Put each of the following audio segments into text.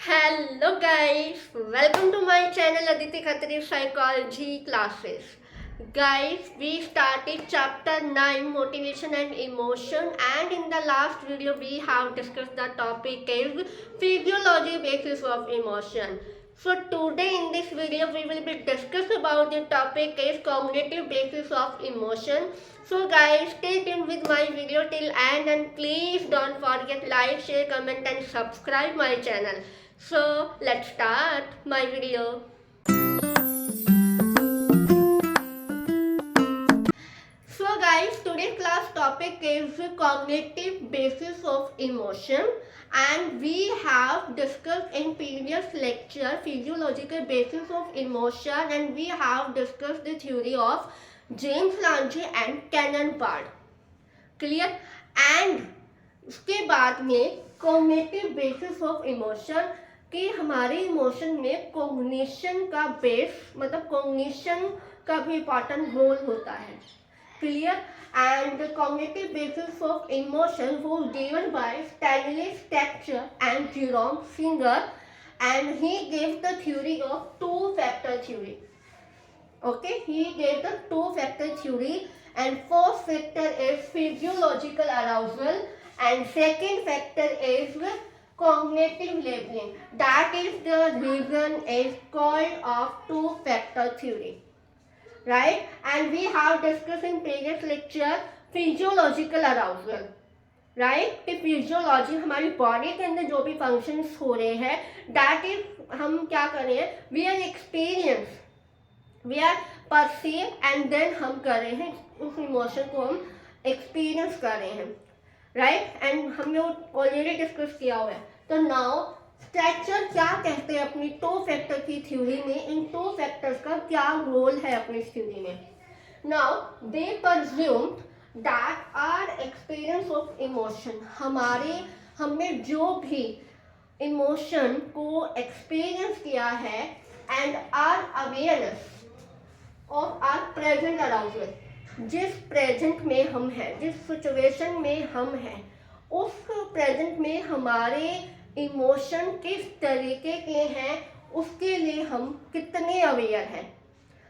Hello guys, welcome to my channel Aditi Khatri Psychology Classes. Guys, we started chapter 9 motivation and emotion, and in the last video we have discussed the topic is physiology basis of emotion. So today in this video we will be discuss about the topic is cognitive basis of emotion. So guys, stay tuned with my video till end and please don't forget like, share, comment and subscribe my channel. So let's start my video. So guys, today's class topic is cognitive basis of emotion, and we have discussed in previous lecture physiological basis of emotion, and we have discussed the theory of James Lange and Cannon Bard. Clear? And उसके बाद में cognitive basis of emotion कि हमारे emotion में cognition का base मतलब cognition का भी इम्पॉर्टेंट रोल होता है. Clear? And the cognitive basis of emotion was given by Stanley Schachter and Jerome Singer, and he gave the theory of two-factor theory. Okay, he gave the two-factor theory, and first factor is physiological arousal, and second factor is cognitive labeling. That is the reason is called of two-factor theory. Right? And we have discussed in previous lecture physiological arousal. Right कि physiology हमारी body के अंदर जो भी functions हो रहे हैं that is हम क्या कर रहे हैं we are experience we are perceive and then हम कर रहे हैं उस इमोशन को हम एक्सपीरियंस कर रहे हैं राइट एंड हमने ऑलरेडी डिस्कस किया हुआ है. तो नाउ स्ट्रक्चर क्या कहते हैं अपनी टू फैक्टर की थ्योरी में, इन टू फैक्टर्स का क्या रोल है अपनी थ्योरी में. Now they presumed that our experience of emotion हमने जो भी इमोशन को एक्सपीरियंस किया है and our awareness of our present arousal, जिस प्रेजेंट में हम हैं, जिस सिचुएशन में हम हैं, उस प्रेजेंट में हमारे इमोशन किस तरीके के हैं उसके लिए हम कितने अवेयर हैं.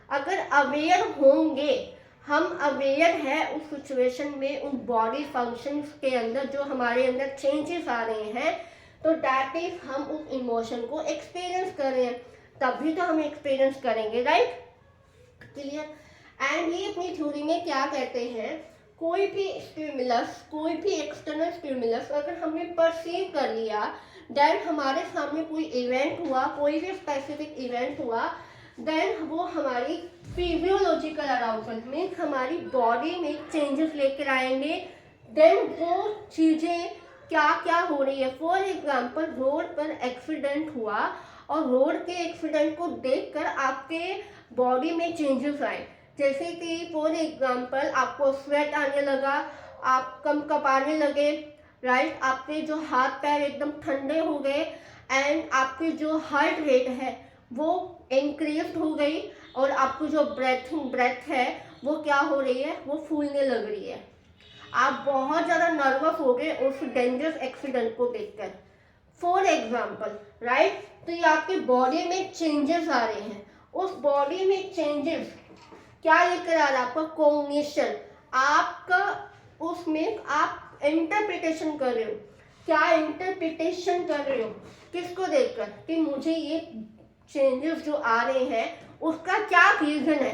अगर अवेयर होंगे, हम अवेयर है उस सिचुएशन में, उन बॉडी फंक्शंस के अंदर जो हमारे अंदर चेंजेस आ रहे हैं, तो दैट इज हम उस इमोशन को एक्सपीरियंस कर रहे हैं, तभी तो हम एक्सपीरियंस करेंगे. राइट? क्लियर? एंड ये अपनी थ्योरी में क्या कहते हैं, कोई भी स्टिमुलस, कोई भी एक्सटर्नल स्टिमुलस अगर हमने परसीव कर लिया, देन हमारे सामने कोई इवेंट हुआ, कोई भी स्पेसिफिक इवेंट हुआ, देन वो हमारी फिजियोलॉजिकल अराउजल में हमारी बॉडी में चेंजेस लेकर आएंगे. देन वो चीज़ें क्या क्या हो रही है, फॉर एग्जांपल रोड पर एक्सीडेंट हुआ और रोड के एक्सीडेंट को देखकर आपके बॉडी में चेंजेस आए, जैसे कि फॉर एग्जांपल आपको स्वेट आने लगा, आप कम कपाने लगे, राइट? आपके जो हाथ पैर एकदम ठंडे हो गए एंड आपकी जो हार्ट रेट है वो इंक्रीज हो गई और आपको जो ब्रेथ है वो क्या हो रही है, वो फूलने लग रही है. आप बहुत ज़्यादा नर्वस हो गए उस डेंजरस एक्सीडेंट को देखकर, फॉर एग्जांपल. राइट? तो ये आपके बॉडी में चेंजेस आ रहे हैं. उस बॉडी में चेंजेस क्या लेकर आ रहा है, आपका कॉग्निशन, आपका उसमें आप इंटरप्रिटेशन कर रहे हो. क्या इंटरप्रिटेशन कर रहे हो, किसको देखकर कि मुझे ये चेंजेस जो आ रहे हैं उसका क्या रीजन है.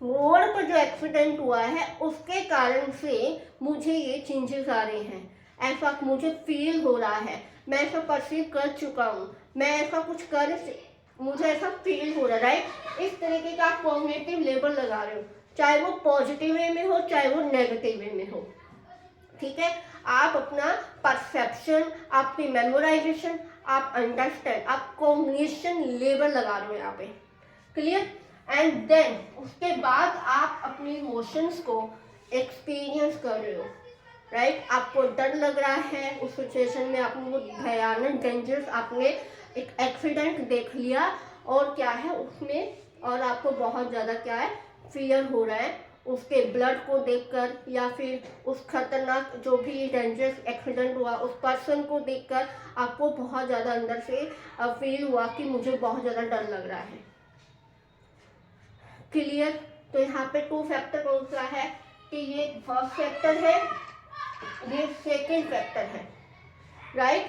रोड पर जो एक्सीडेंट हुआ है उसके कारण से मुझे ये चेंजेस आ रहे हैं, ऐसा मुझे फील हो रहा है, मैं ऐसा परसीव कर चुका हूँ, मैं ऐसा कुछ कर, मुझे ऐसा फील हो रहा है. राइट? इस तरीके का आप कॉग्निटिव लेबल लगा रहे हो, चाहे वो पॉजिटिव वे में हो चाहे वो नेगेटिव वे में हो. ठीक है? आप अपना परसेप्शन, आपकी मेमोराइजेशन, आप अंडरस्टैंड, आप कॉग्निशन लेबल लगा रहे हो यहाँ पे. क्लियर? एंड देन उसके बाद आप अपने इमोशंस को एक्सपीरियंस कर रहे हो. राइट? आपको डर लग रहा है उस सिचुएशन में, आपने वो भयानक डेंजरस, आपने एक एक्सीडेंट देख लिया और क्या है उसमें, और आपको बहुत ज़्यादा क्या है फियर हो रहा है उसके ब्लड को देखकर या फिर उस खतरनाक जो भी डेंजरस एक्सीडेंट हुआ उस पर्सन को देखकर आपको बहुत ज़्यादा अंदर से फील हुआ कि मुझे बहुत ज़्यादा डर लग रहा है। क्लियर? तो यहाँ पे 2 फैक्टर कौन सा है कि ये फर्स्ट फैक्टर है, ये सेकेंड फैक्टर है, राइट।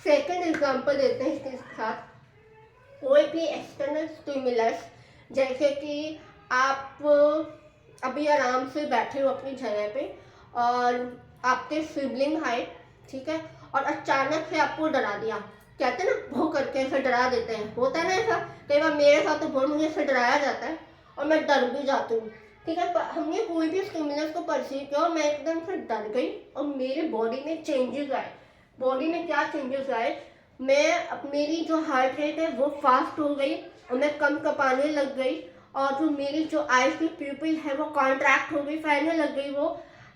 सेकेंड एग्जांपल देते हैं इसके साथ। कोई भी एक्सटर्नल स्टिमुलस, जैसे कि आप अभी आराम से बैठे हो अपनी जगह पे और आपके सिबलिंग है, ठीक है, और अचानक से आपको डरा दिया, कहते हैं ना भौ करके ऐसा डरा देते हैं, होता है ना ऐसा। कई बार मेरे साथ तो बहुत मुझे ऐसा डराया जाता है और मैं डर भी जाती हूँ, ठीक है। हमने कोई भी स्टिमुलस को परसीव किया और मैं एकदम से डर गई और मेरे बॉडी में चेंजेस आए। बॉडी में क्या चेंजेस आए, मेरी जो हार्ट रेट है वो फास्ट हो गई और मैं कम कपाने लग गई, और जो मेरी जो आईज की प्यूपिल है वो कॉन्ट्रैक्ट हो गई, फैलने लग गई वो।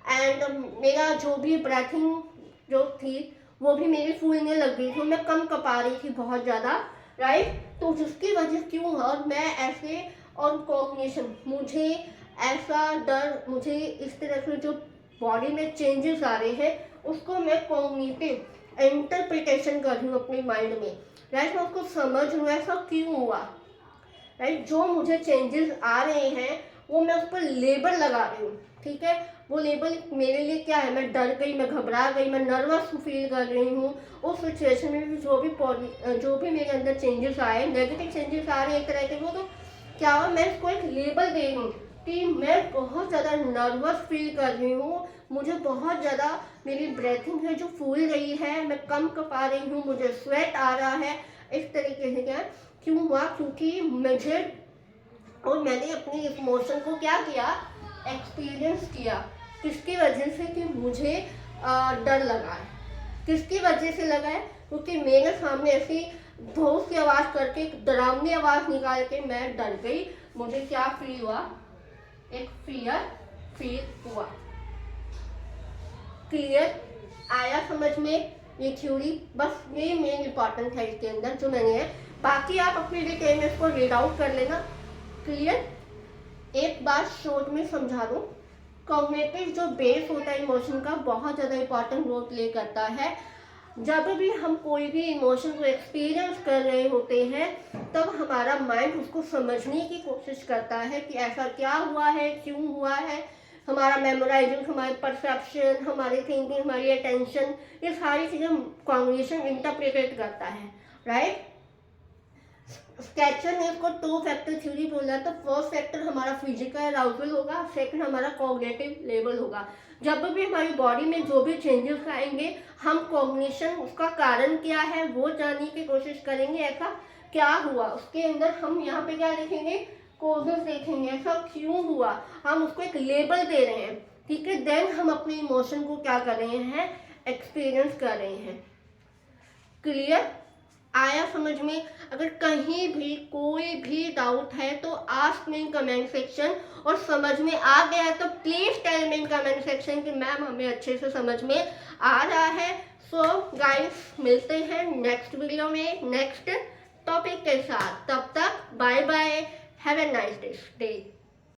एंड मेरा जो भी ब्रेथिंग जो थी वो भी मेरी फूलने लग गई थी, मैं कम कपा रही थी बहुत ज़्यादा, राइट। तो जिसकी वजह क्यों हुआ, और मैं ऐसे और कॉम्बिनेशन मुझे ऐसा डर, मुझे इस तरह से जो बॉडी में चेंजेस आ रहे हैं उसको मैं कॉग्निटिव इंटरप्रिटेशन कर रही हूँ अपने माइंड में, राइट। मैं उसको समझ रही हूँ ऐसा क्यों हुआ, राइट। जो मुझे चेंजेस आ रहे हैं वो मैं उस पर लेबल लगा रही हूँ, ठीक है। वो लेबल मेरे लिए क्या है, मैं डर गई, मैं घबरा गई, मैं नर्वस फील कर रही हूँ उस सिचुएशन में भी। जो भी मेरे अंदर चेंजेस आए, नेगेटिव चेंजेस आ रहे हैं एक तरह के, वो तो क्या हुआ, मैं इसको एक लेबल दे रही हूँ कि मैं बहुत ज़्यादा नर्वस फील कर रही हूँ, मुझे बहुत ज़्यादा मेरी ब्रेथिंग है जो फूल रही है, मैं कम कपा रही हूँ, मुझे स्वेट आ रहा है, इस तरीके से। क्या क्यों हुआ, क्योंकि मुझे और मैंने अपनी इमोशन को क्या किया, एक्सपीरियंस किया। किसकी वजह से, कि मुझे डर लगा है। किसकी वजह से लगा है, क्योंकि मेरे सामने ऐसी धोस की आवाज़ करके, डरावनी आवाज़ निकाल के मैं डर गई, मुझे क्या फील हुआ, एक फियर फील हुआ। क्लियर आया समझ में ये थ्योरी? बस ये मेन इंपॉर्टेंट है इसके अंदर जो मैंने है, बाकी आप अपने डिटेल में इसको रीड आउट कर लेना। क्लियर? एक बात शॉर्ट में समझा दूँ, कॉग्निटिव जो बेस होता है इमोशन का बहुत ज़्यादा इंपॉर्टेंट रोल प्ले करता है। जब भी हम कोई भी इमोशन को एक्सपीरियंस कर रहे होते हैं तब हमारा माइंड उसको समझने की कोशिश करता है कि ऐसा क्या हुआ है, क्यों हुआ है। हमारा मेमोराइजिंग, हमारे परसेप्शन, हमारी थिंकिंग, हमारी अटेंशन, ये सारी चीज़ें कॉग्निशन इंटरप्रेट करता है, राइट। स्केचर ने इसको 2 फैक्टर थ्योरी बोला। तो फर्स्ट फैक्टर हमारा फिजिकल अराउजल होगा, सेकंड हमारा कॉग्निटिव लेवल होगा। जब भी हमारी बॉडी में जो भी चेंजेस आएंगे हम कॉग्निशन, उसका कारण क्या है वो जानने की कोशिश करेंगे, ऐसा क्या हुआ उसके अंदर। हम यहाँ पे क्या देखेंगे, कॉजेस देखेंगे, ऐसा क्यों हुआ, हम उसको एक लेबल दे रहे हैं, ठीक है। देन हम अपने इमोशन को क्या कर रहे हैं, एक्सपीरियंस कर रहे हैं। क्लियर आया समझ में? अगर कहीं भी कोई भी डाउट है तो ask me in comment section, और समझ में आ गया है तो please tell me in comment section कि मैम हमें अच्छे से समझ में आ रहा है। सो गाइस मिलते हैं नेक्स्ट वीडियो में नेक्स्ट टॉपिक के साथ, तब तक bye bye, have a nice day.